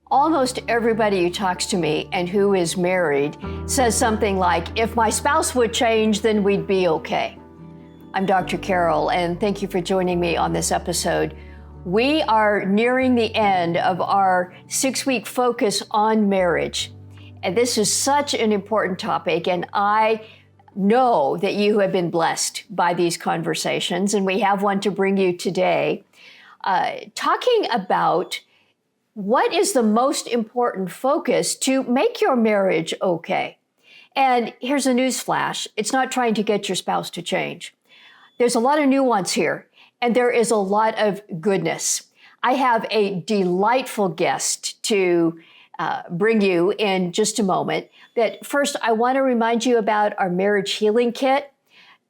Almost everybody who talks to me and who is married says something like, if my spouse would change, then we'd be okay. I'm Dr. Carol, and thank you for joining me on this episode. We are nearing the end of our 6-week focus on marriage. And this is such an important topic, and I know that you have been blessed by these conversations, and we have one to bring you today, talking about what is the most important focus to make your marriage okay? And here's a news flash. It's not trying to get your spouse to change. There's a lot of nuance here, and there is a lot of goodness. I have a delightful guest to bring you in just a moment. But first, I want to remind you about our marriage healing kit,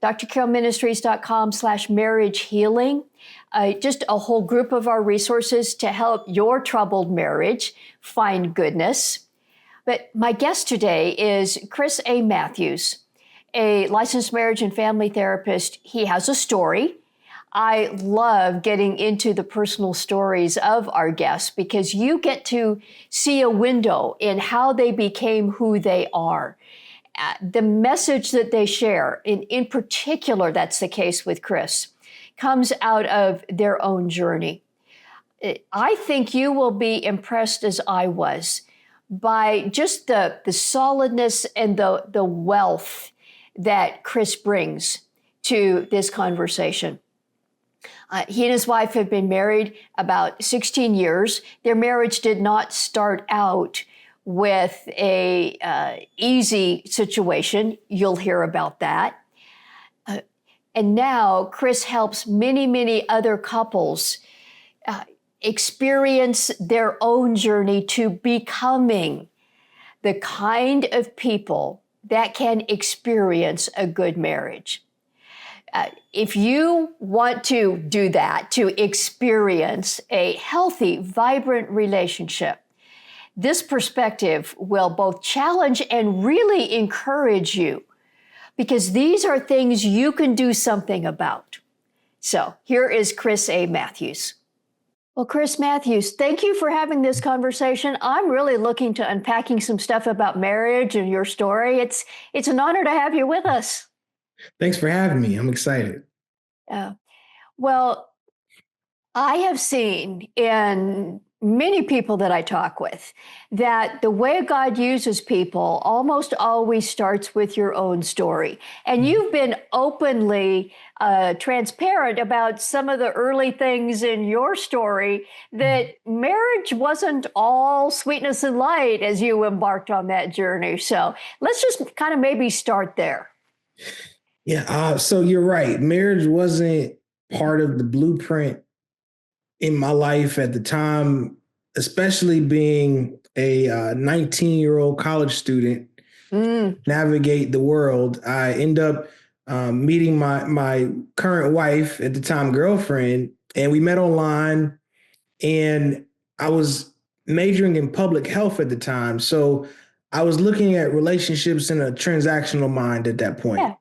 drcarolministries.com/marriage healing. Just a whole group of our resources to help your troubled marriage find goodness. But my guest today is Chris A. Matthews, a licensed marriage and family therapist. He has a story. I love getting into the personal stories of our guests because you get to see a window in how they became who they are. The message that they share, in particular, that's the case with Chris, comes out of their own journey. I think you will be impressed as I was by just the solidness and the wealth that Chris brings to this conversation. He and his wife have been married about 16 years. Their marriage did not start out with a easy situation. You'll hear about that. And now Chris helps many, many other couples experience their own journey to becoming the kind of people that can experience a good marriage. If you want to do that, to experience a healthy, vibrant relationship, this perspective will both challenge and really encourage you, because these are things you can do something about. So here is Chris A. Matthews. Well, Chris Matthews, thank you for having this conversation. I'm really looking to unpacking some stuff about marriage and your story. It's an honor to have you with us. Thanks for having me. I'm excited. Well, I have seen in many people that I talk with that the way God uses people almost always starts with your own story. And you've been openly transparent about some of the early things in your story, that marriage wasn't all sweetness and light as you embarked on that journey. So let's just kind of maybe start there. Yeah, so you're right. Marriage wasn't part of the blueprint in my life at the time, especially being a 19-year-old college student, navigate the world. I end up meeting my current wife, at the time girlfriend, and we met online, and I was majoring in public health at the time. So I was looking at relationships in a transactional mind at that point. Yeah.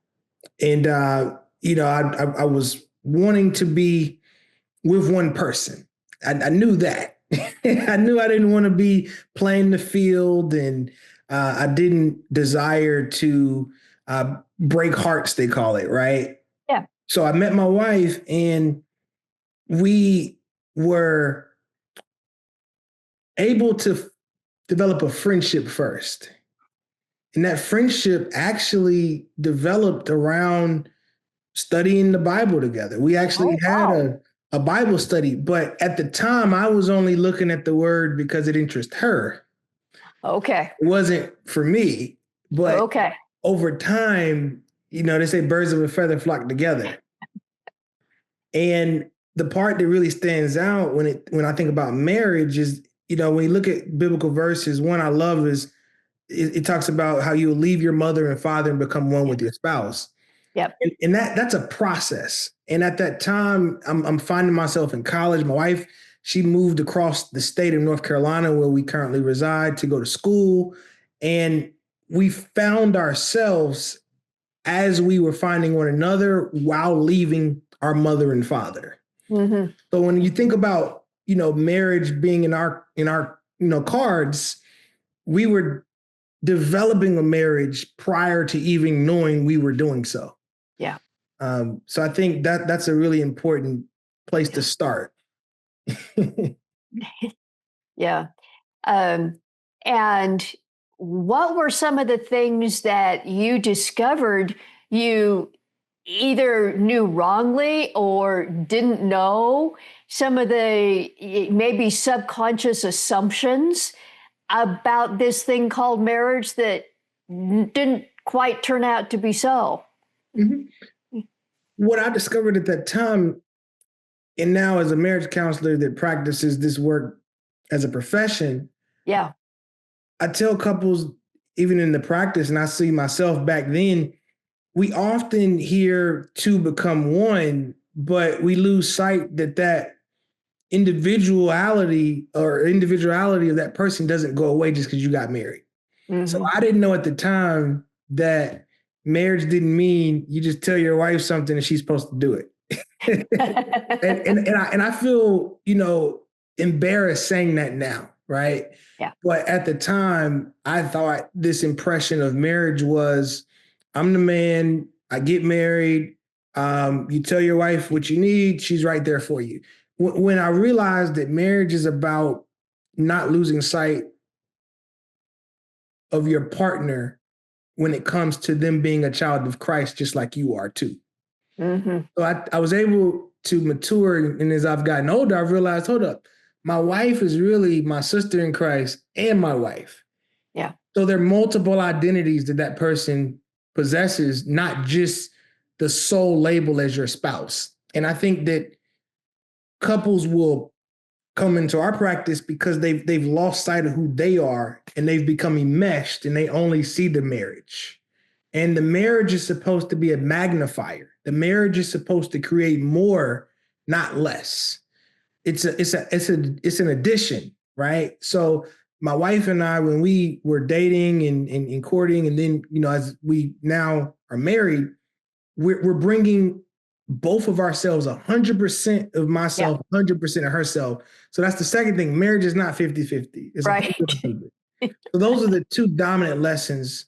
And, I was wanting to be with one person. I knew that. I knew I didn't want to be playing the field, and I didn't desire to break hearts, they call it, right? Yeah. So I met my wife, and we were able to develop a friendship first. And that friendship actually developed around studying the Bible together. We actually had a Bible study, but at the time I was only looking at the word because it interested her. Okay. It wasn't for me, but over time, they say birds of a feather flock together. And the part that really stands out when I think about marriage is, when you look at biblical verses, one I love is it talks about how you will leave your mother and father and become one with your spouse. Yep. And that's a process. And at that time, I'm finding myself in college. My wife, she moved across the state of North Carolina, where we currently reside, to go to school. And we found ourselves as we were finding one another while leaving our mother and father. Mm-hmm. So when you think about, marriage being in our cards, we were developing a marriage prior to even knowing we were doing so. Yeah. So I think that's a really important place to Yeah. start. Yeah. Um, and what were some of the things that you discovered you either knew wrongly or didn't know? Some of the maybe subconscious assumptions about this thing called marriage that didn't quite turn out to be so? Mhm. What I discovered at that time, and now as a marriage counselor that practices this work as a profession, Yeah. I tell couples, even in the practice, and I see myself back then, we often hear two become one, but we lose sight that individuality of that person doesn't go away just because you got married. So Hmm. I didn't know at the time that marriage didn't mean you just tell your wife something and she's supposed to do it. And I feel, embarrassed saying that now, right? Yeah. But at the time, I thought this impression of marriage was I'm the man, I get married, you tell your wife what you need, she's right there for you. When I realized that marriage is about not losing sight of your partner when it comes to them being a child of Christ, just like you are too. Hmm. So I was able to mature. And as I've gotten older, I've realized, hold up, my wife is really my sister in Christ and my wife. Yeah. So there are multiple identities that person possesses, not just the sole label as your spouse. And I think that couples will come into our practice because they've lost sight of who they are and they've become enmeshed and they only see the marriage. And the marriage is supposed to be a magnifier. The marriage is supposed to create more, not less. It's an addition, right? So my wife and I, when we were dating and courting, and then as we now are married, we're bringing both of ourselves 100% of Yeah. myself, 100% of herself. So that's the second thing. Marriage is not 50-50. It's Right. 100. So those are the two dominant lessons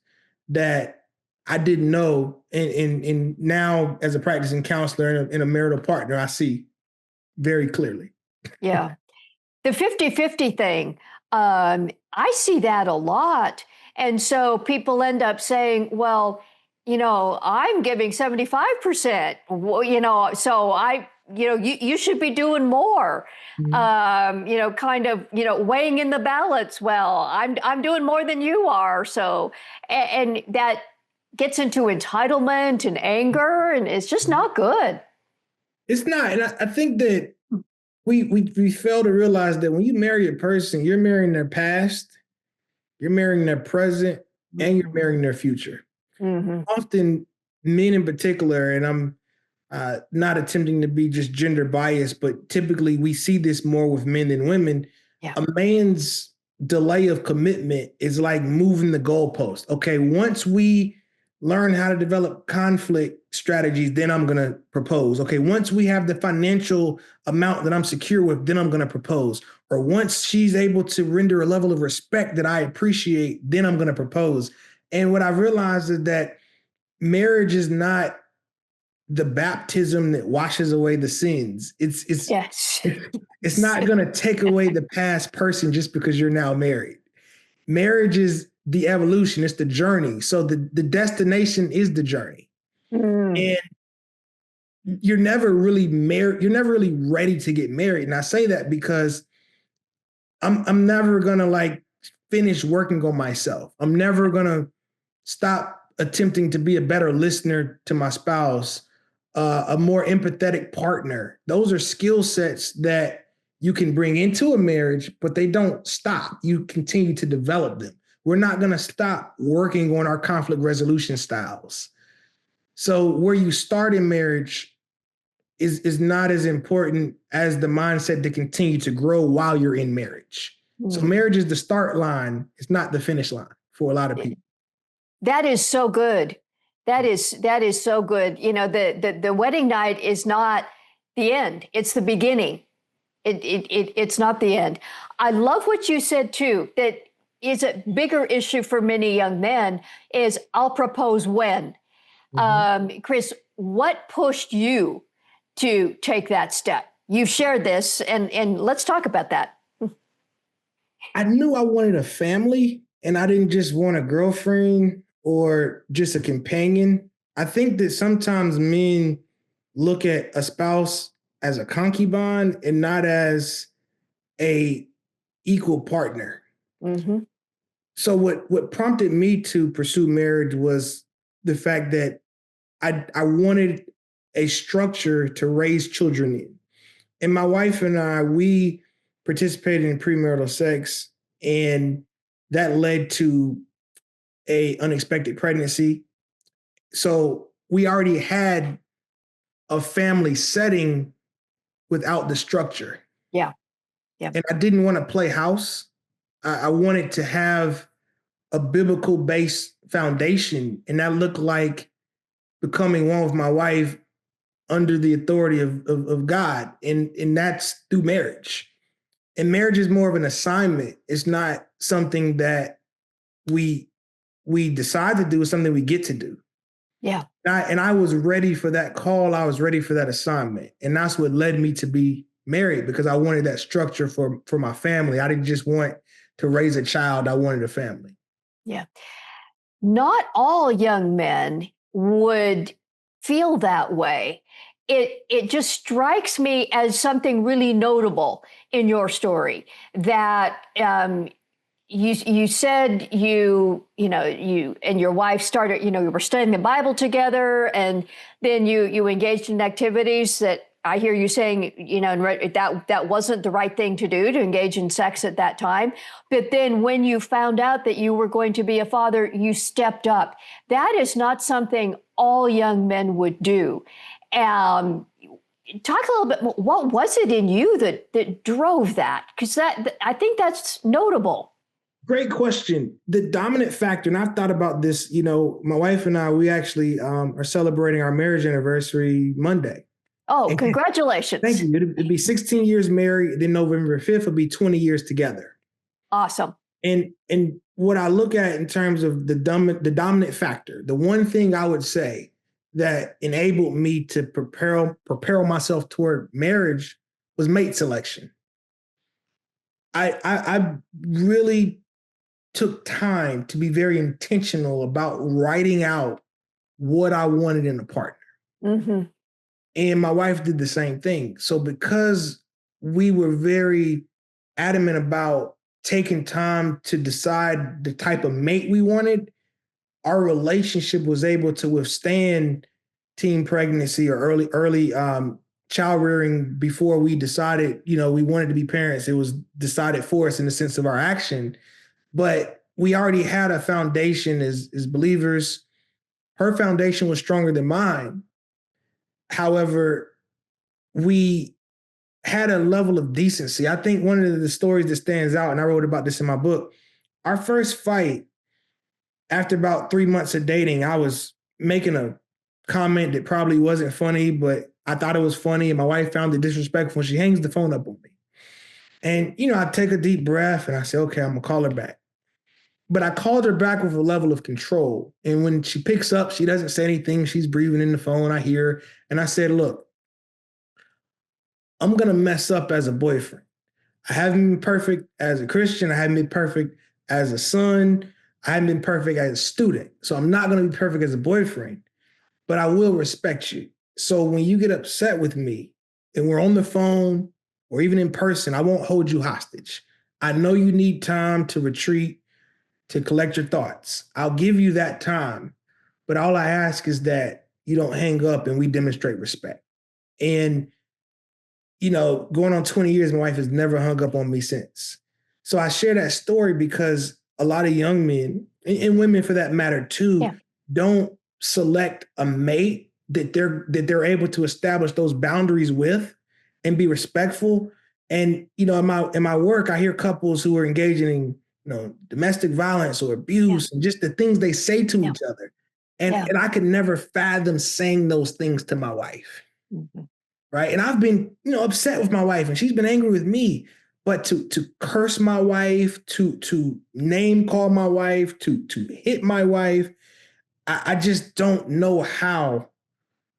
that I didn't know. And now as a practicing counselor and a marital partner, I see very clearly. Yeah. The 50-50 thing, I see that a lot. And so people end up saying, well, I'm giving 75%, so you should be doing more. Mhm. Kind of, weighing in the balance. Well, I'm doing more than you are. So, and that gets into entitlement and anger, and it's just not good. It's not. And I think that we fail to realize that when you marry a person, you're marrying their past, you're marrying their present, and you're marrying their future. Hmm. Often, men in particular, and I'm not attempting to be just gender biased, but typically we see this more with men than women. Yeah. A man's delay of commitment is like moving the goalpost. Okay, once we learn how to develop conflict strategies, then I'm going to propose. Okay, once we have the financial amount that I'm secure with, then I'm going to propose. Or once she's able to render a level of respect that I appreciate, then I'm going to propose. And what I realized is that marriage is not the baptism that washes away the sins. Yes. It's not going to take away the past person just because you're now married. Marriage is the evolution, it's the journey. So the destination is the journey. Mm. And you're never really married, you're never really ready to get married. And I say that because I'm never gonna like finish working on myself. I'm never gonna stop attempting to be a better listener to my spouse, a more empathetic partner. Those are skill sets that you can bring into a marriage, but they don't stop. You continue to develop them. We're not going to stop working on our conflict resolution styles. So where you start in marriage is not as important as the mindset to continue to grow while you're in marriage. So Mm. marriage is the start line, it's not the finish line for a lot of people. That is so good. That is so good. The wedding night is not the end. It's the beginning. It's not the end. I love what you said too, that is a bigger issue for many young men is I'll propose when. Mhm. Chris, what pushed you to take that step? You've shared this, and let's talk about that. I knew I wanted a family and I didn't just want a girlfriend or just a companion. I think that sometimes men look at a spouse as a concubine and not as a equal partner. Mm-hmm. So what prompted me to pursue marriage was the fact that I wanted a structure to raise children in. And my wife and I, we participated in premarital sex, and that led to a unexpected pregnancy. So we already had a family setting without the structure. Yeah, yeah, And I didn't want to play house. I wanted to have a biblical based foundation. And that looked like becoming one with my wife under the authority of God. And that's through marriage. And marriage is more of an assignment. It's not something that we we decide to do, it's something we get to do. yeah. And I was ready for that call. I was ready for that assignment. And that's what led me to be married because I wanted that structure for my family. I didn't just want to raise a child, I wanted a family. Yeah. Not all young men would feel that way. It just strikes me as something really notable in your story that you said you and your wife started, you were studying the Bible together, and then you engaged in activities that I hear you saying, that wasn't the right thing to do, to engage in sex at that time. But then when you found out that you were going to be a father, you stepped up. That is not something all young men would do. Um, Talk a little bit more. What was it in you that drove that? Because I think that's notable. Great question. The dominant factor, and I've thought about this, my wife and I, we actually are celebrating our marriage anniversary Monday. Oh, And thank congratulations. you. It'd be 16 years married, then November 5th will be 20 years together. Awesome. And what I look at in terms of the dominant factor, the one thing I would say that enabled me to prepare myself toward marriage was mate selection. I really took time to be very intentional about writing out what I wanted in a partner. Mm-hmm. And my wife did the same thing. So because we were very adamant about taking time to decide the type of mate we wanted, our relationship was able to withstand teen pregnancy or early child rearing before we decided, we wanted to be parents. It was decided for us in the sense of our action, but we already had a foundation as believers. Her foundation was stronger than mine. However, we had a level of decency. I think one of the stories that stands out, and I wrote about this in my book, our first fight, after about 3 months of dating, I was making a comment that probably wasn't funny, but I thought it was funny. And my wife found it disrespectful. She hangs the phone up on me. And, I take a deep breath and I say, okay, I'm going to call her back. But I called her back with a level of control. And when she picks up, she doesn't say anything. She's breathing in the phone. I hear her. And I said, look, I'm going to mess up as a boyfriend. I haven't been perfect as a Christian. I haven't been perfect as a son. I haven't been perfect as a student. So I'm not going to be perfect as a boyfriend, but I will respect you. So when you get upset with me and we're on the phone or even in person, I won't hold you hostage. I know you need time to retreat, to collect your thoughts. I'll give you that time. But all I ask is that you don't hang up and we demonstrate respect. And going on 20 years, my wife has never hung up on me since. So I share that story because a lot of young men and women for that matter too, Yeah. don't select a mate that they're able to establish those boundaries with and be respectful. And in my work, I hear couples who are engaging in domestic violence or Yeah. abuse and just the things they say to Yeah. each other. And Yeah. and I could never fathom saying those things to my wife. Mhm. right? And I've been, upset with my wife, and she's been angry with me. But to curse my wife, to name call my wife, to hit my wife, I just don't know how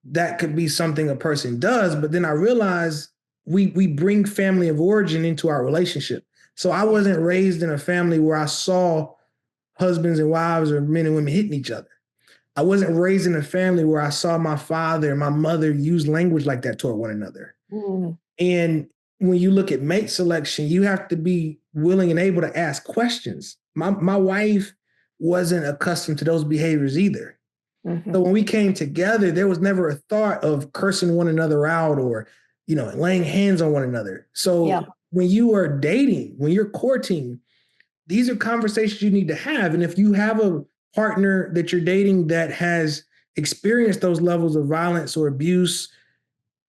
that could be something a person does. But then I realize we bring family of origin into our relationship. So I Yeah. wasn't raised in a family where I saw husbands and wives or men and women hitting each other. I wasn't raised in a family where I saw my father and my mother use language like that toward one another. Mm, And when you look at mate selection, you have to be willing and able to ask questions. My wife wasn't accustomed to those behaviors either. hmm. So when we came together, there was never a thought of cursing one another out or, laying hands on one another. Yeah. So when you are dating, when you're courting, these are conversations you need to have. And if you have a partner that you're dating that has experienced those levels of violence or abuse,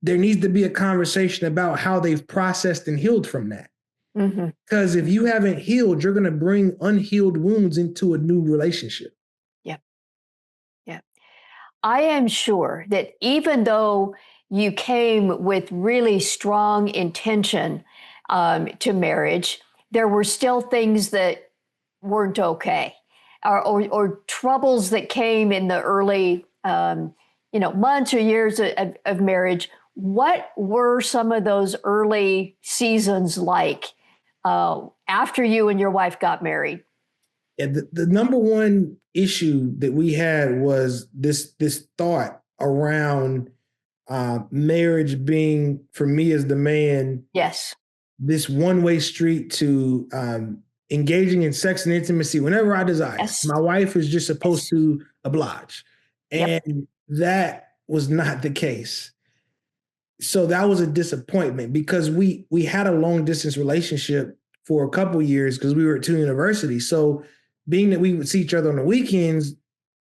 there needs to be a conversation about how they've processed and healed from that. Hmm. Because if you haven't healed, you're going to bring unhealed wounds into a new relationship. Yeah. Yeah. I am sure that even though you came with really strong intention to marriage, there were still things that weren't okay, or troubles that came in the early, months or years of marriage. What were some of those early seasons like after you and your wife got married? And the number one issue that we had was this thought around marriage being, for me as the man, Yes. this one-way street to engaging in sex and intimacy whenever I desire. Yes. My wife is just supposed Yes. to oblige. Yep. And that was not the case. So that was a disappointment because we had a long distance relationship for a couple years because we were at two universities. So being that we would see each other on the weekends,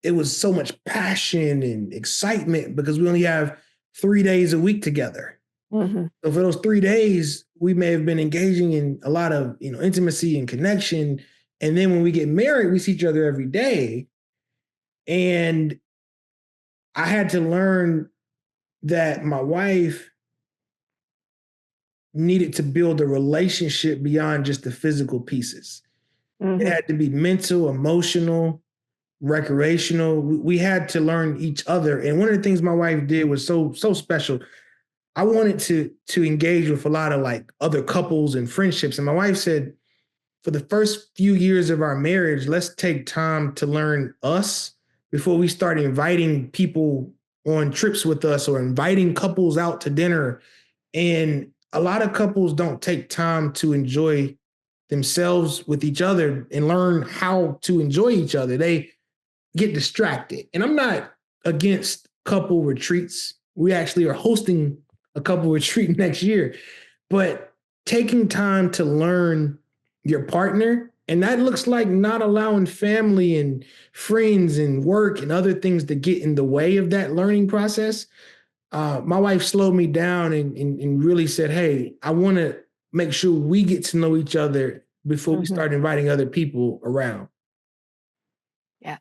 it was so much passion and excitement because we only have 3 days a week together. Hmm. So for those 3 days, we may have been engaging in a lot of intimacy and connection. And then when we get married, we see each other every day. And I had to learn that my wife needed to build a relationship beyond just the physical pieces. It Hmm. had to be mental, emotional, recreational. We had to learn each other. And one of the things my wife did was so special. I wanted to engage with a lot of like other couples and friendships. And my wife said, for the first few years of our marriage, let's take time to learn us before we start inviting people on trips with us or inviting couples out to dinner. And a lot of couples don't take time to enjoy themselves with each other and learn how to enjoy each other. They get distracted. And I'm not against couple retreats. We actually are hosting a couple retreat next year, but taking time to learn your partner, and that looks like not allowing family and friends and work and other things to get in the way of that learning process. My wife slowed me down and really said, hey, I want to make sure we get to know each other before we Hmm. start inviting other people around. Yeah.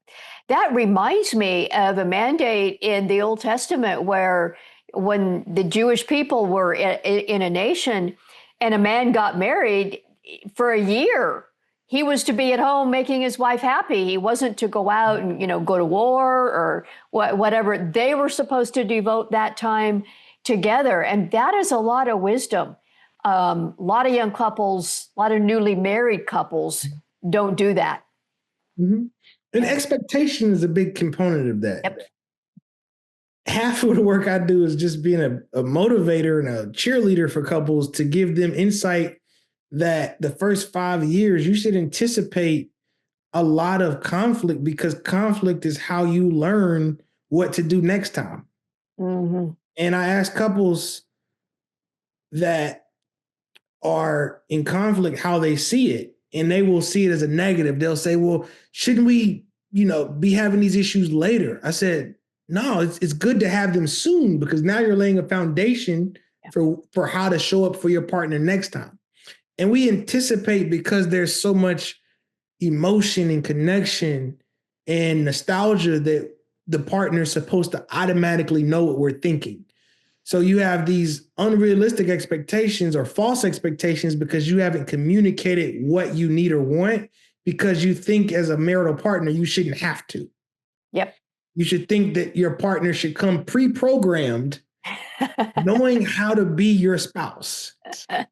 That reminds me of a mandate in the Old Testament where when the Jewish people were in a nation and a man got married for a year, he was to be at home making his wife happy. He wasn't to go out and, go to war or whatever. They were supposed to devote that time together. And that is a lot of wisdom. A lot of young couples, a lot of newly married couples don't do that. Mm-hmm. And Yeah. expectation is a big component of that. Yep. Half of the work I do is just being a motivator and a cheerleader for couples to give them insight that the first 5 years you should anticipate a lot of conflict because conflict is how you learn what to do next time. Hmm. And I ask couples that are in conflict how they see it, and they will see it as a negative. They'll say, well, shouldn't we be having these issues later? I said, no, it's good to have them soon because now you're laying a foundation Yeah. for how to show up for your partner next time. And we anticipate because there's so much emotion and connection and nostalgia that the partner is supposed to automatically know what we're thinking. So you have these unrealistic expectations or false expectations because you haven't communicated what you need or want, because you think as a marital partner, you shouldn't have to. Yep. You should think that your partner should come pre-programmed, knowing how to be your spouse.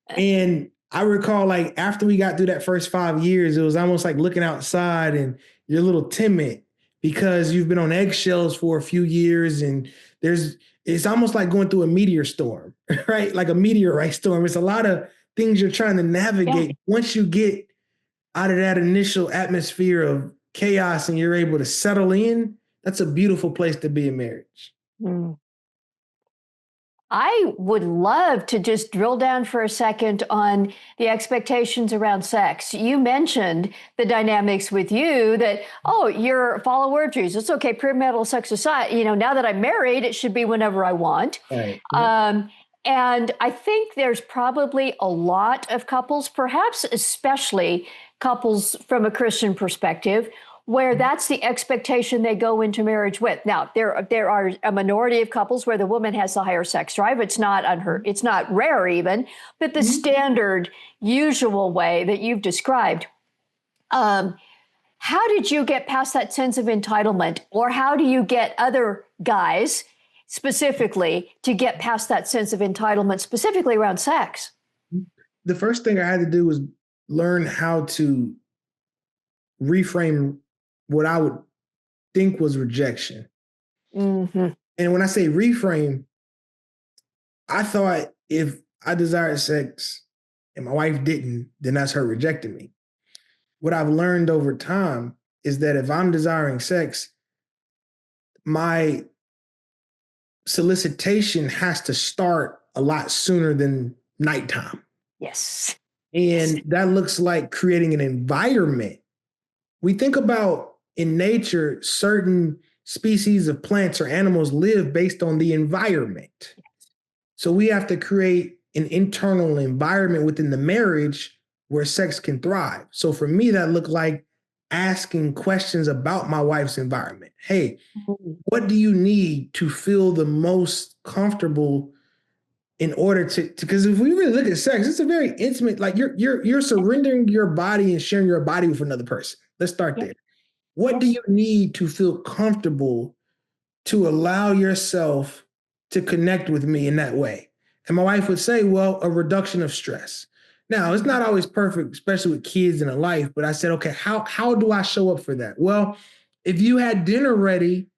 And I recall, like, after we got through that first 5 years, it was almost like looking outside and you're a little timid because you've been on eggshells for a few years, and it's almost like going through a meteor storm, right? Like a meteorite storm. It's a lot of things you're trying to navigate. Yeah. Once you get out of that initial atmosphere of chaos and you're able to settle in, that's a beautiful place to be in marriage. Mm. I would love to just drill down for a second on the expectations around sex. You mentioned the dynamics with you that, oh, you're a follower of Jesus. Okay, premarital sex aside, now that I'm married, it should be whenever I want. Right. And I think there's probably a lot of couples, perhaps especially couples from a Christian perspective, where that's the expectation they go into marriage with. Now, there are a minority of couples where the woman has the higher sex drive. It's not unheard, it's not rare even, but the standard, usual way that you've described. How did you get past that sense of entitlement, or how do you get other guys specifically to get past that sense of entitlement, specifically around sex? The first thing I had to do was learn how to reframe what I would think was rejection. Mm-hmm. And when I say reframe, I thought if I desired sex and my wife didn't, then that's her rejecting me. What I've learned over time is that if I'm desiring sex, my solicitation has to start a lot sooner than nighttime. Yes. And that looks like creating an environment. We think about in nature, certain species of plants or animals live based on the environment. So we have to create an internal environment within the marriage where sex can thrive. So for me, that looked like asking questions about my wife's environment. Hey, what do you need to feel the most comfortable in order to, because if we really look at sex, it's a very intimate, like you're surrendering your body and sharing your body with another person. Let's start there. What do you need to feel comfortable to allow yourself to connect with me in that way? And my wife would say, well, a reduction of stress. Now, it's not always perfect, especially with kids in a life, but I said, okay, how do I show up for that? Well, if you had dinner ready,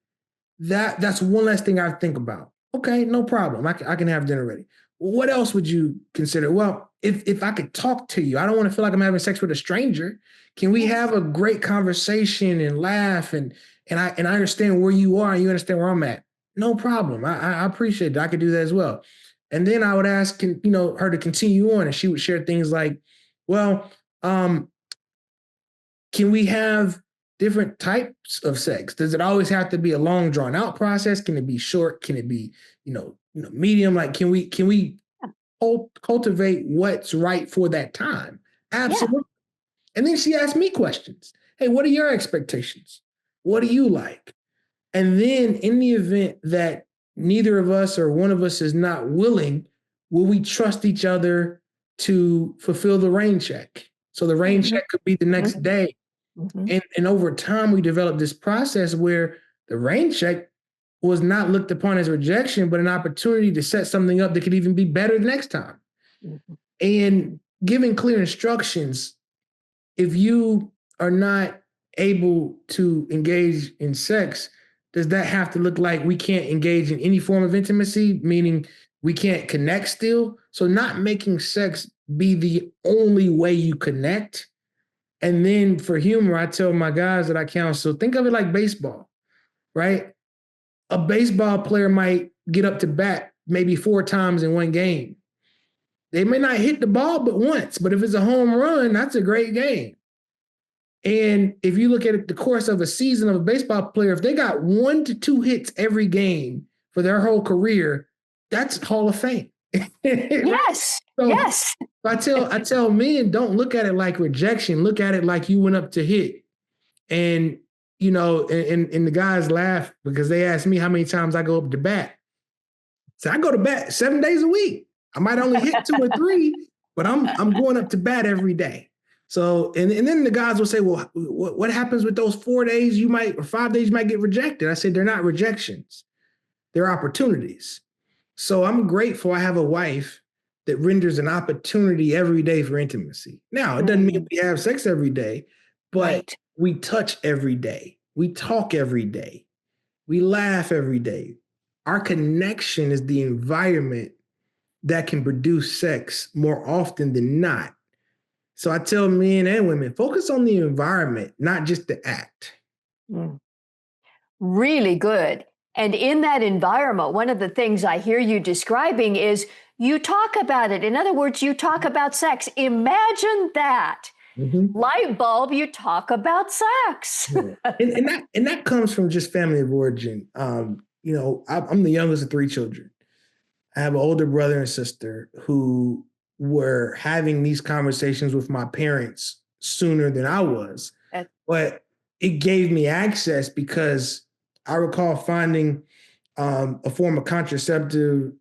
that's one less thing I think about. Okay, no problem. I can have dinner ready. What else would you consider? Well, if I could talk to you, I don't want to feel like I'm having sex with a stranger. Can we have a great conversation and laugh and I understand where you are and you understand where I'm at? No problem. I appreciate that. I could do that as well. And then I would ask, her to continue on, and she would share things like, well, can we have different types of sex? Does it always have to be a long, drawn out process? Can it be short? Can it be, medium? Like, can we cultivate what's right for that time? Absolutely. Yeah. And then she asked me questions. Hey, what are your expectations? What do you like? And then in the event that neither of us or one of us is not willing, will we trust each other to fulfill the rain check? So the rain check could be the next day. And over time, we developed this process where the rain check was not looked upon as rejection, but an opportunity to set something up that could even be better the next time. And giving clear instructions, if you are not able to engage in sex, does that have to look like we can't engage in any form of intimacy, meaning we can't connect still? So not making sex be the only way you connect. And then for humor, I tell my guys that I counsel, think of it like baseball, right? A baseball player might get up to bat maybe 4 times in one game. They may not hit the ball but once, but if it's a home run, that's a great game. And if you look at the course of a season of a baseball player, if they got 1 to 2 hits every game for their whole career, that's Hall of Fame. Yes. So yes. I tell men, don't look at it like rejection. Look at it like you went up to hit. And, and the guys laugh because they ask me how many times I go up to bat. So I go to bat 7 days a week. I might only hit 2 or 3, but I'm going up to bat every day. So and then the guys will say, well, what happens with those 4 days you might or 5 days you might get rejected? I said they're not rejections, they're opportunities. So I'm grateful I have a wife that renders an opportunity every day for intimacy. Now, it doesn't mean Mm, we have sex every day, but right. we touch every day. We talk every day. We laugh every day. Our connection is the environment that can produce sex more often than not. So I tell men and women, focus on the environment, not just the act. Mm. Really good. And in that environment, one of the things I hear you describing is you talk about it. In other words, you talk about sex. Imagine that. Mhm. Light bulb, you talk about sex. Yeah. And that comes from just family of origin. I'm the youngest of 3 children. I have an older brother and sister who were having these conversations with my parents sooner than I was. Uh, But it gave me access because I recall finding a form of contraceptive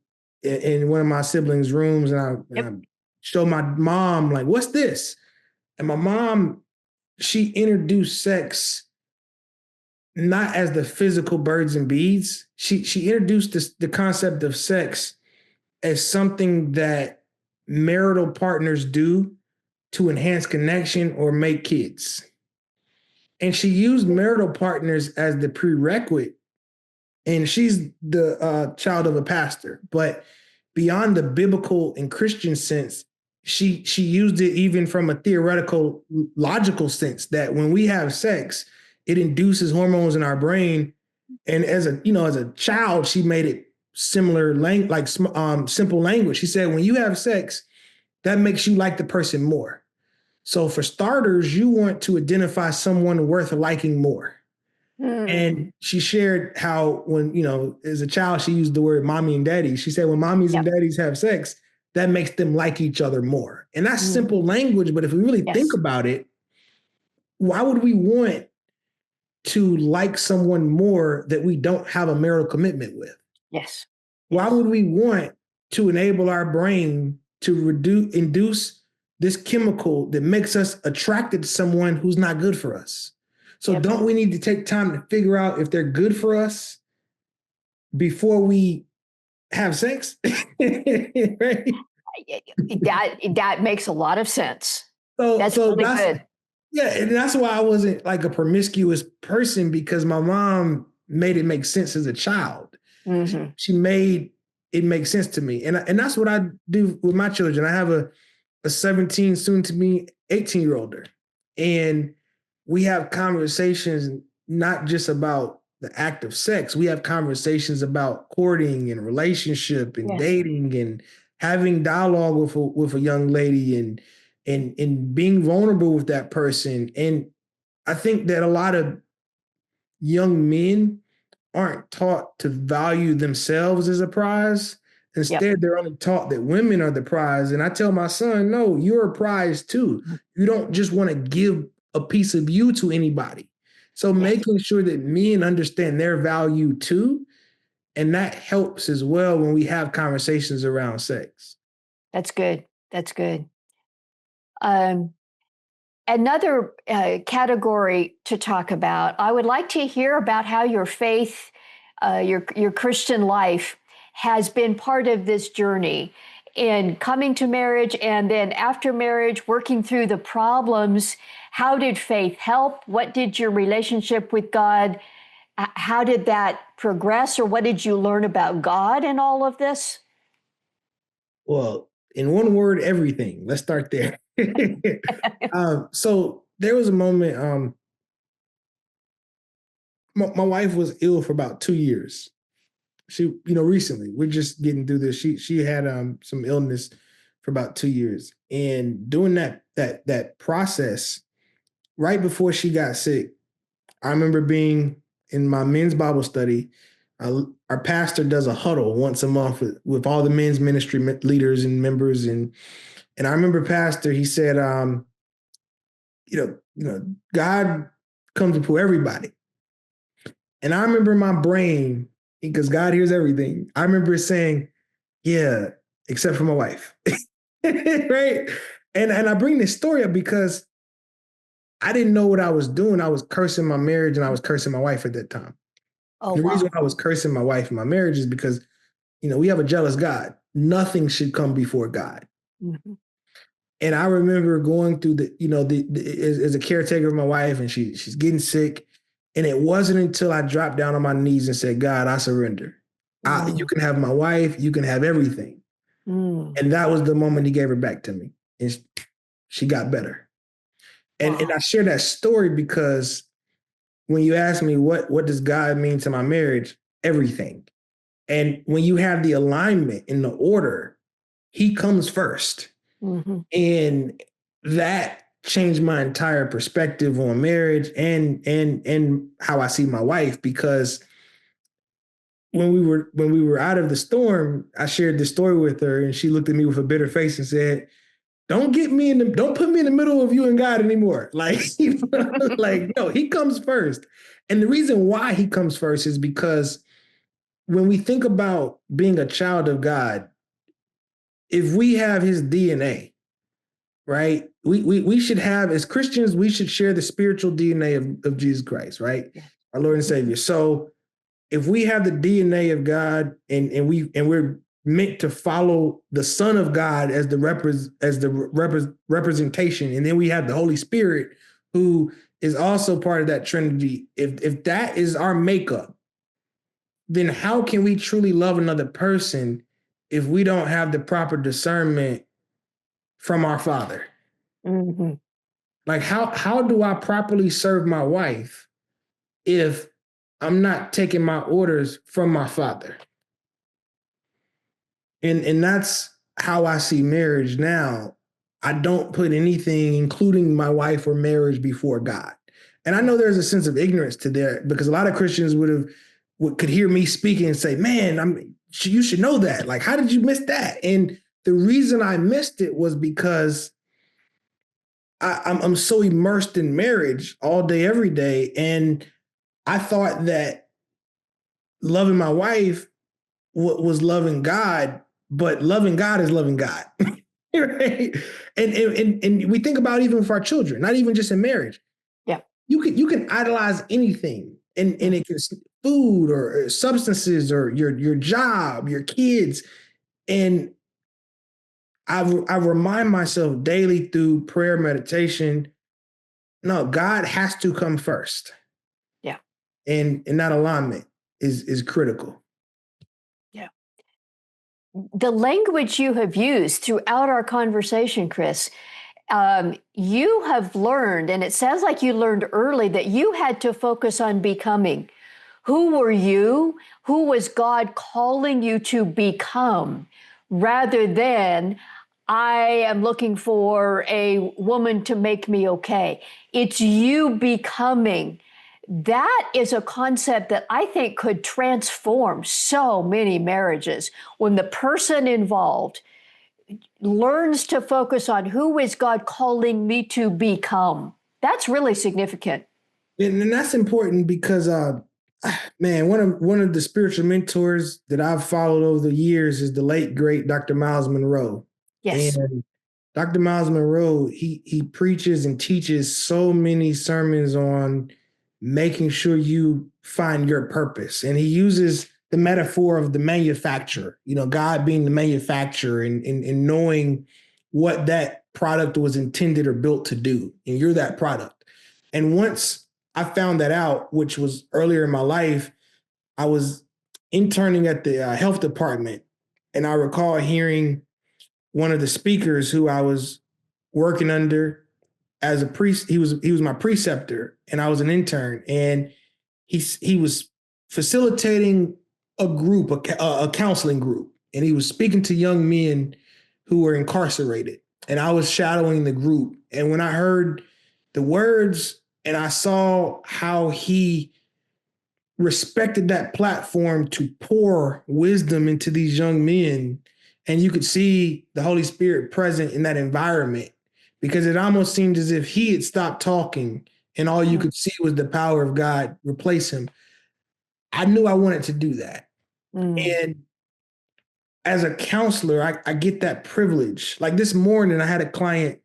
in one of my siblings' rooms, and I yep. showed my mom, like, what's this? And my mom, she introduced sex not as the physical birds and bees. She introduced the concept of sex as something that marital partners do to enhance connection or make kids. And she used marital partners as the prerequisite. And she's the child of a pastor, but beyond the biblical and Christian sense, she used it even from a theoretical, logical sense that when we have sex, it induces hormones in our brain. And as a child, she made it similar language, like simple language. She said, when you have sex, that makes you like the person more. So for starters, you want to identify someone worth liking more. Hmm. And she shared how when, as a child, she used the word mommy and daddy. She said when mommies and Yep. daddies have sex, that makes them like each other more. And that's Mm, simple language, but if we really think yes. about it, why would we want to like someone more that we don't have a marital commitment with? Yes. Why Yes. would we want to enable our brain to induce this chemical that makes us attracted to someone who's not good for us? So Yep. don't we need to take time to figure out if they're good for us before we have sex? Right? That makes a lot of sense. So That's so really that's good. yeah, and that's why I wasn't like a promiscuous person because my mom made it make sense as a child. Hmm. She made it make sense to me. And that's what I do with my children. I have a 17, soon to be 18-year older. And we have conversations not just about the act of sex. We have conversations about courting and relationship and Yes. dating and having dialogue with a young lady and being vulnerable with that person. And I think that a lot of young men aren't taught to value themselves as a prize. Yep. Instead, they're only taught that women are the prize. And I tell my son, no, you're a prize too. You don't just want to give a piece of you to anybody. So Yes. making sure that men understand their value too. And that helps as well when we have conversations around sex. That's good. That's good. Um, Another category to talk about, I would like to hear about how your faith, your Christian life, has been part of this journey in coming to marriage and then after marriage, working through the problems. How did faith help? What did your relationship with God? How did that progress, or what did you learn about God in all of this? Well, in one word, everything. Let's start there. So there was a moment, my wife was ill for about 2 years. She, recently, we're just getting through this. She had some illness for about 2 years. And doing that process, right before she got sick, I remember being in my men's Bible study. Our pastor does a huddle once a month with all the men's ministry leaders and members, and I remember pastor, he said, God comes to pull everybody. And I remember my brain, because God hears everything. I remember saying, Yeah, except for my wife. Right? And I bring this story up because I didn't know what I was doing. I was cursing my marriage and I was cursing my wife at that time. Oh, And the reason wow. why I was cursing my wife and my marriage is because, we have a jealous God. Nothing should come before God. Mhm. And I remember going through as a caretaker of my wife, and she's getting sick. And it wasn't until I dropped down on my knees and said, God, I surrender. You Mm, can have my wife, you can have everything. mm. And that was the moment he gave her back to me. And she got better. And Wow. I share that story because when you ask me what does God mean to my marriage, everything. And when you have the alignment in the order, he comes first. Hmm. And that changed my entire perspective on marriage and how I see my wife because when we were out of the storm, I shared this story with her and she looked at me with a bitter face and said, don't put me in the middle of you and God anymore. Like, like, no, he comes first. And the reason why he comes first is because when we think about being a child of God, if we have his DNA, right? We should have, as Christians, we should share the spiritual DNA of Jesus Christ, right? Yeah. Our Lord and Savior. So if we have the DNA of God and we're meant to follow the Son of God as the representation, and then we have the Holy Spirit who is also part of that Trinity. If that is our makeup, then how can we truly love another person if we don't have the proper discernment from our Father? Hmm. Like how do I properly serve my wife if I'm not taking my orders from my Father? And that's how I see marriage now. I don't put anything, including my wife or marriage, before God. And I Yeah. know there's a sense of ignorance to there because a lot of Christians could hear me speaking and say, "Man, you should know that. Like, how did you miss that?" And the reason I missed it was because I'm so immersed in marriage all day, every day, and I thought that loving my wife was loving God, but loving God is loving God. Right? And we think about even for our children, not even just in marriage. Yeah. You can idolize anything, and Mm. it can food or substances or your job, your kids, and I remind myself daily through prayer meditation. No, God has to come first, Yeah. and that alignment is critical. Yeah. The language you have used throughout our conversation, Chris, you have learned, and it sounds like you learned early that you had to focus on becoming. Who were you? Who was God calling you to become? Rather than, I am looking for a woman to make me okay. It's you becoming. That is a concept that I think could transform so many marriages when the person involved learns to focus on who is God calling me to become. That's really significant. And that's important because man, one of the spiritual mentors that I've followed over the years is the late great Dr. Miles Monroe. Yes. And Dr. Miles Monroe, he preaches and teaches so many sermons on making sure you find your purpose. And he uses the metaphor of the manufacturer, God being the manufacturer and knowing what that product was intended or built to do. And you're that product. And once I found that out, which was earlier in my life, I was interning at the health department. And I recall hearing one of the speakers who I was working under as a priest. He was my preceptor, and I was an intern. And he was facilitating a group, a counseling group, and he was speaking to young men who were incarcerated. And I was shadowing the group. And when I heard the words and I saw how he respected that platform to pour wisdom into these young men. And you could see the Holy Spirit present in that environment because it almost seemed as if he had stopped talking and all you could see was the power of God replace him. I knew I wanted to do that. Mm. And as a counselor, I get that privilege. Like this morning, I had a client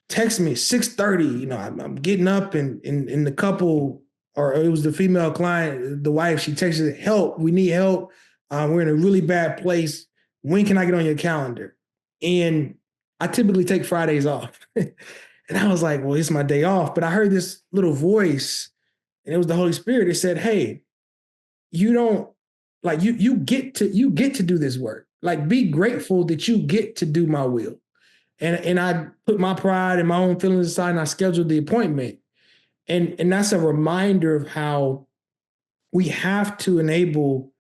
text me at 6:30. I'm getting up and the couple, or it was the female client, the wife, she texted, help, we need help. We're in a really bad place. When can I get on your calendar? And I typically take Fridays off. And I was like, well, it's my day off. But I heard this little voice, and it was the Holy Spirit. It said, hey, you don't like you get to do this work. Like be grateful that you get to do my will. And I put my pride and my own feelings aside and I scheduled the appointment. And that's a reminder of how we have to enable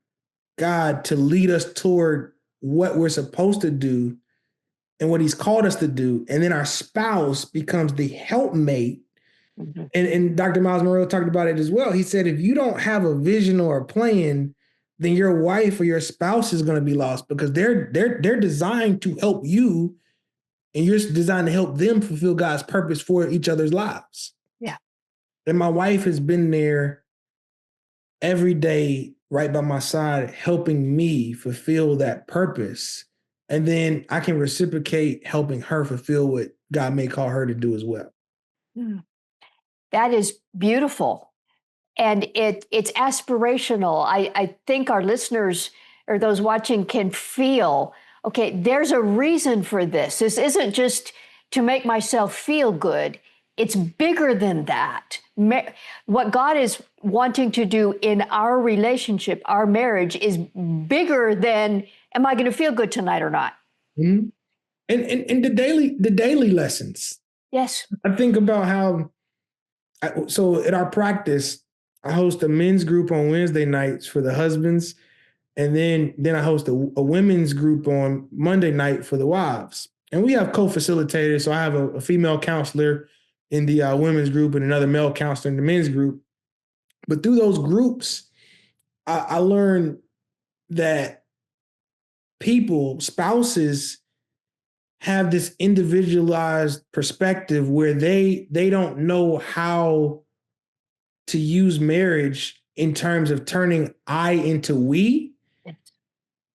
God to lead us toward what we're supposed to do and what he's called us to do. And then our spouse becomes the helpmate. Mhm. And Dr. Miles Monroe talked about it as well. He said, if you don't have a vision or a plan, then your wife or your spouse is going to be lost because they're designed to help you and you're designed to help them fulfill God's purpose for each other's lives. Yeah. And my wife has been there every day right by my side, helping me fulfill that purpose. And then I can reciprocate helping her fulfill what God may call her to do as well. Mm. That is beautiful. And it's aspirational. I think our listeners or those watching can feel, okay, there's a reason for this. This isn't just to make myself feel good. It's bigger than that. What God is wanting to do in our relationship, our marriage, is bigger than, am I going to feel good tonight or not? Mhm. And the daily lessons. Yes. I think about how so at our practice, I host a men's group on Wednesday nights for the husbands. And then I host a women's group on Monday night for the wives. And we have co-facilitators. So I have a female counselor in the women's group and another male counselor in the men's group. But through those groups, I learned that spouses, have this individualized perspective where they don't know how to use marriage in terms of turning I into we,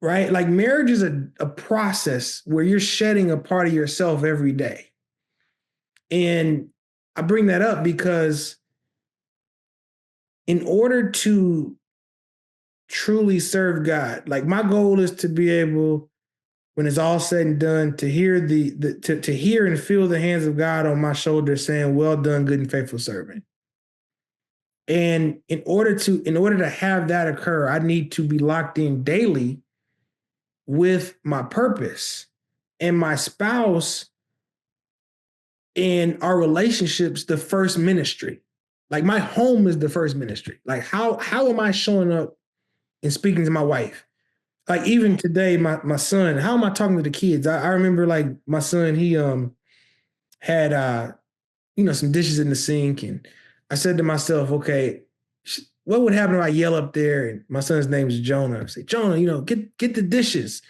right? Like marriage is a process where you're shedding a part of yourself every day. And I bring that up because in order to truly serve God, like my goal is to be able, when it's all said and done, to hear to hear and feel the hands of God on my shoulder saying, well done, good and faithful servant. And in order to have that occur, I need to be locked in daily with my purpose. And my spouse in our relationships, the first ministry. Like my home is the first ministry. Like how am I showing up and speaking to my wife? Like even today, my son, how am I talking to the kids? I remember like my son, he had some dishes in the sink, and I said to myself, okay, what would happen if I yell up there? And my son's name is Jonah. I say, Jonah, get the dishes,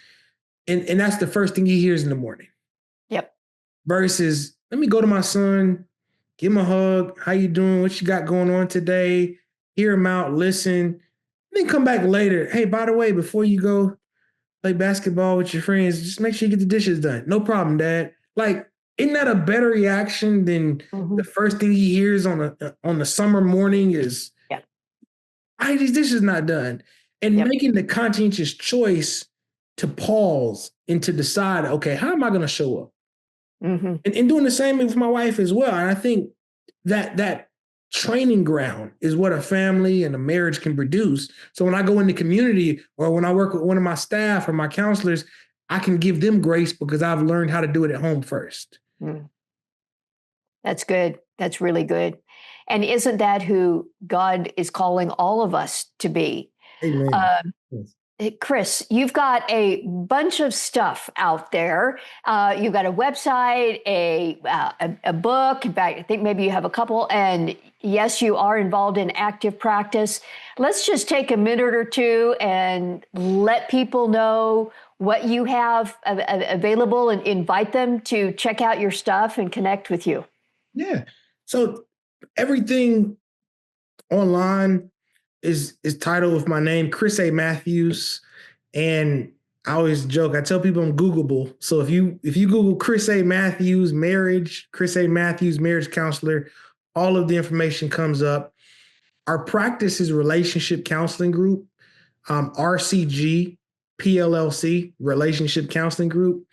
and that's the first thing he hears in the morning. Yep. Versus, let me go to my son, give him a hug. How you doing? What you got going on today? Hear him out, listen, then come back later. Hey, by the way, before you go play basketball with your friends, just make sure you get the dishes done. No problem, Dad. Like, isn't that a better reaction than the Mhm. first thing he hears on the summer morning is, Yep. "Hey, these dishes not done," and Yep. making the conscientious choice to pause and to decide, okay, how am I going to show up? Hmm. And doing the same with my wife as well. And I think that training ground is what a family and a marriage can produce. So when I go in the community or when I work with one of my staff or my counselors, I can give them grace because I've learned how to do it at home first. Mm. That's good. That's really good. And isn't that who God is calling all of us to be? Amen. Um, Yes. Chris, you've got a bunch of stuff out there. You've got a website, a book. In fact, I think maybe you have a couple. And yes, you are involved in active practice. Let's just take a minute or two and let people know what you have available and invite them to check out your stuff and connect with you. Yeah. So everything online is titled with my name, Chris A. Matthews. And I always joke. I tell people I'm Googleable. So if you Google Chris A. Matthews marriage, Chris A. Matthews marriage counselor, all of the information comes up. Our practice is relationship counseling group, RCG PLLC, relationship counseling group,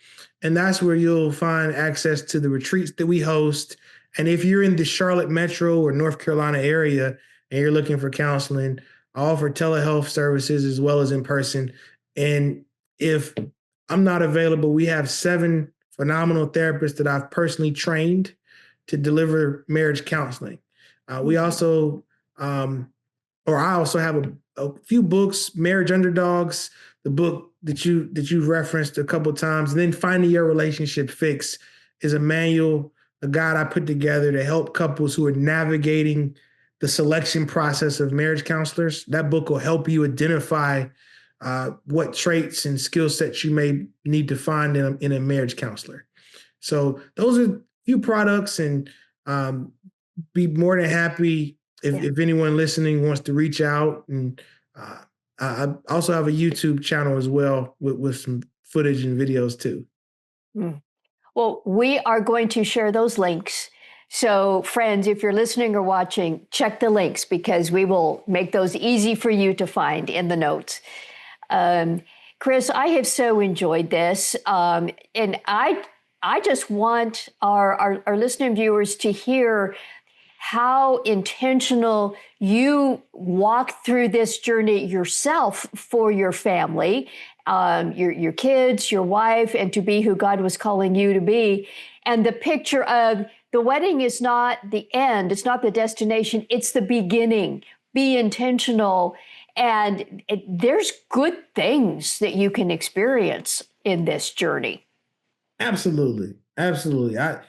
and that's where you'll find access to the retreats that we host. And if you're in the Charlotte metro or North Carolina area and you're looking for counseling, I offer telehealth services as well as in person. And if I'm not available, we have 7 phenomenal therapists that I've personally trained to deliver marriage counseling. We also, or I also have a few books, Marriage Underdogs, the book that you've referenced a couple of times, and then Finding Your Relationship Fix is a manual, a guide I put together to help couples who are navigating the selection process of marriage counselors. That book will help you identify what traits and skill sets you may need to find in a marriage counselor. So those are a few products, and be more than happy if anyone listening wants to reach out. And I also have a YouTube channel as well with some footage and videos too. Well, we are going to share those links. So, friends, if you're listening or watching, check the links because we will make those easy for you to find in the notes. Chris, I have so enjoyed this. And I just want our listening viewers to hear how intentional you walk through this journey yourself for your family, your kids, your wife, and to be who God was calling you to be. And the picture of the wedding is not the end, it's not the destination, it's the beginning. Be intentional. And there's good things that you can experience in this journey. Absolutely. Absolutely. I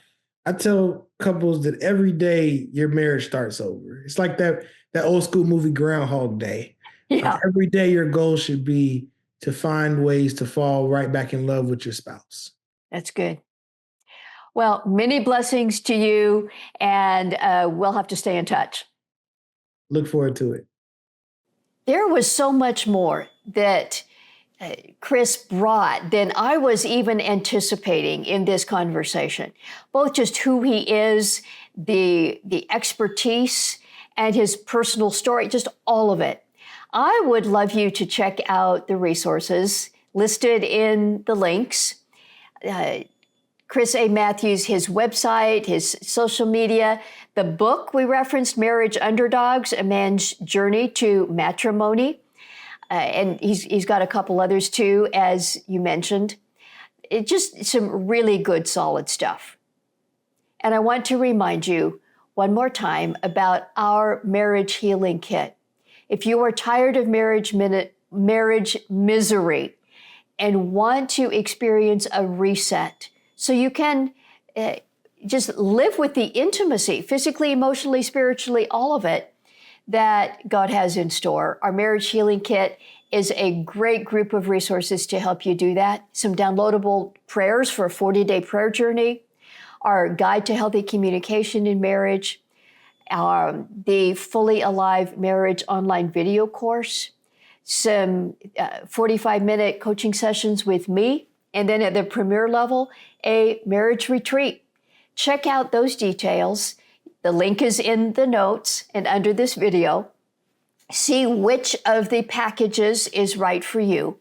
tell couples that every day your marriage starts over. It's like that old school movie Groundhog Day. Yeah, Every day your goal should be to find ways to fall right back in love with your spouse. that's good. Well, many blessings to you, and we'll have to stay in touch. Look forward to it. There was so much more that Chris brought than I was even anticipating in this conversation. Both just who he is, the expertise, and his personal story, just all of it. I would love you to check out the resources listed in the links. Chris A. Matthews, his website, his social media, the book we referenced, Marriage Underdogs, A Man's Journey to Matrimony. And he's got a couple others too, as you mentioned. It's just some really good, solid stuff. And I want to remind you one more time about our marriage healing kit. If you are tired of marriage misery and want to experience a reset so you can just live with the intimacy, physically, emotionally, spiritually, all of it, that God has in store. Our Marriage Healing Kit is a great group of resources to help you do that. Some downloadable prayers for a 40-day prayer journey, our Guide to Healthy Communication in Marriage, the Fully Alive Marriage online video course, some 45-minute coaching sessions with me, and then at the premier level, a marriage retreat. Check out those details. The link is in the notes and under this video. See which of the packages is right for you.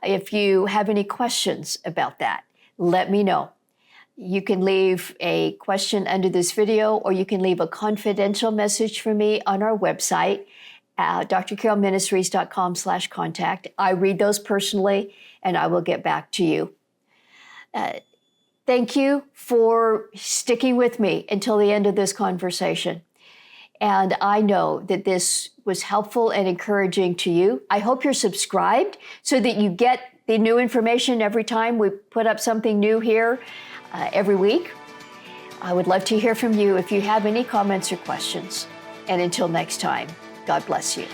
If you have any questions about that, let me know. You can leave a question under this video, or you can leave a confidential message for me on our website, drcarolministries.com/contact. I read those personally, and I will get back to you. Thank you for sticking with me until the end of this conversation. And I know that this was helpful and encouraging to you. I hope you're subscribed so that you get the new information every time we put up something new here every week. I would love to hear from you if you have any comments or questions. And until next time, God bless you.